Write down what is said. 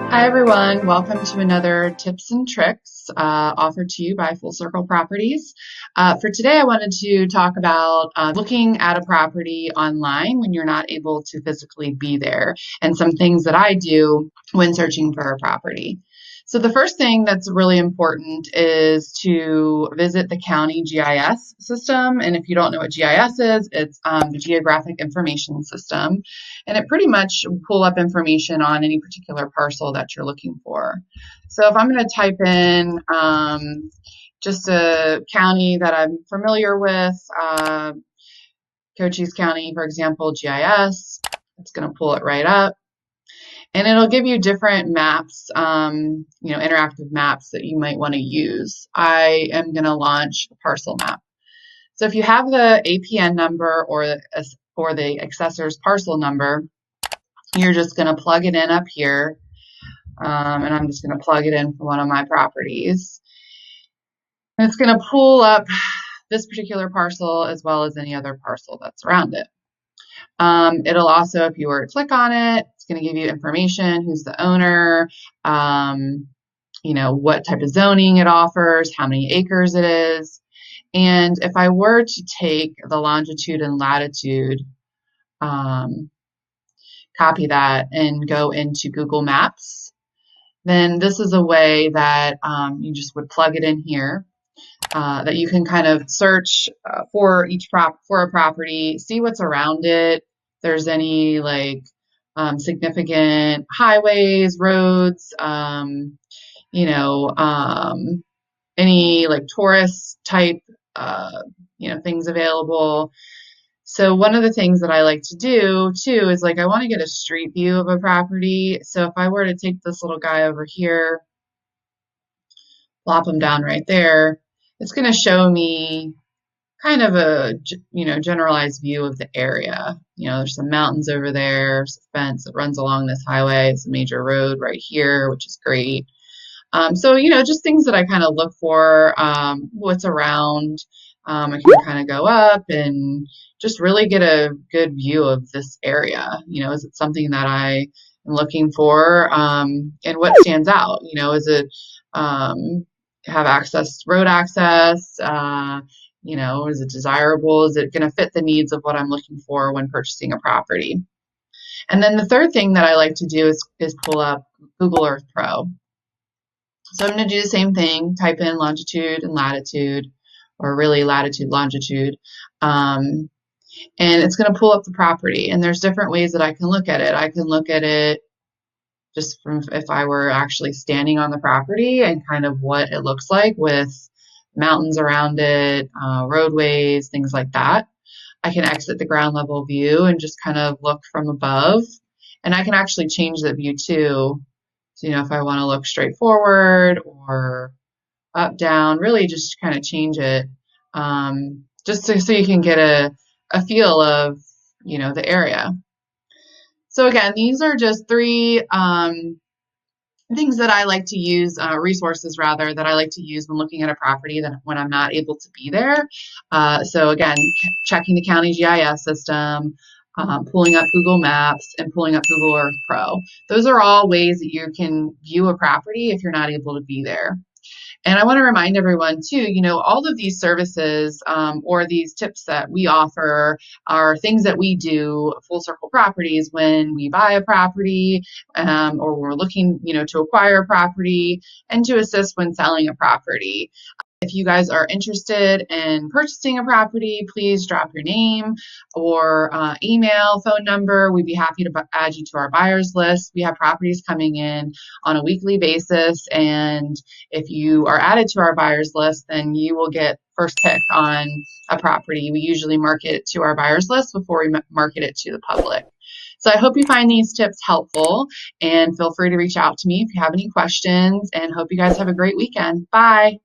Hi everyone, welcome to another tips and tricks offered to you by Full Circle Properties. For today I wanted to talk about looking at a property online when you're not able to physically be there and some things that I do when searching for a property. So the first thing that's really important is to visit the county GIS system. And if you don't know what GIS is, it's the Geographic Information System. And it pretty much will pull up information on any particular parcel that you're looking for. So if I'm going to type in just a county that I'm familiar with, Cochise County, for example, GIS, it's going to pull it right up. And it'll give you different maps, interactive maps that you might want to use. I am going to launch Parcel Map. So if you have the APN number or the accessor's parcel number, you're just going to plug it in up here. And I'm just going to plug it in for one of my properties. And it's going to pull up this particular parcel as well as any other parcel that's around it. It'll also, if you were to click on it, it's going to give you information, who's the owner, what type of zoning it offers, how many acres it is. And if I were to take the longitude and latitude, copy that and go into Google Maps, then this is a way that you just would plug it in here. That you can kind of search for a property, see what's around it. If there's any significant highways, roads, any like tourist type, things available. So one of the things that I like to do too is I want to get a street view of a property. So if I were to take this little guy over here, plop him down right there, it's going to show me kind of a, generalized view of the area. There's some mountains over there, there's a fence that runs along this highway. It's a major road right here, which is great. So, just things that I kind of look for, what's around. I can kind of go up and just really get a good view of this area. Is it something that I am looking for? And what stands out? Is it have road access? Is it desirable? Is it going to fit the needs of what I'm looking for when purchasing a property? And then the third thing that I like to do is pull up Google Earth Pro. So I'm going to do the same thing, type in longitude and latitude, or really latitude, longitude, and it's going to pull up the property. And there's different ways that I can look at it. I can look at it just from if I were actually standing on the property and kind of what it looks like with mountains around it, roadways, things like that. I can exit the ground level view and just kind of look from above. And I can actually change the view too. So, if I want to look straight forward or up, down, really just kind of change it, just so you can get a feel of, the area. So again, these are just three things that I like to use, resources rather, that I like to use when looking at a property when I'm not able to be there. So again, checking the county GIS system, pulling up Google Maps, and pulling up Google Earth Pro. Those are all ways that you can view a property if you're not able to be there. And I want to remind everyone too, all of these services or these tips that we offer are things that we do at Full Circle Properties when we buy a property or we're looking, to acquire a property and to assist when selling a property. If you guys are interested in purchasing a property, please drop your name or email, phone number. We'd be happy to add you to our buyers list. We have properties coming in on a weekly basis, and if you are added to our buyers list, then you will get first pick on a property. We usually market it to our buyers list before we market it to the public. So I hope you find these tips helpful, and feel free to reach out to me if you have any questions, and hope you guys have a great weekend. Bye.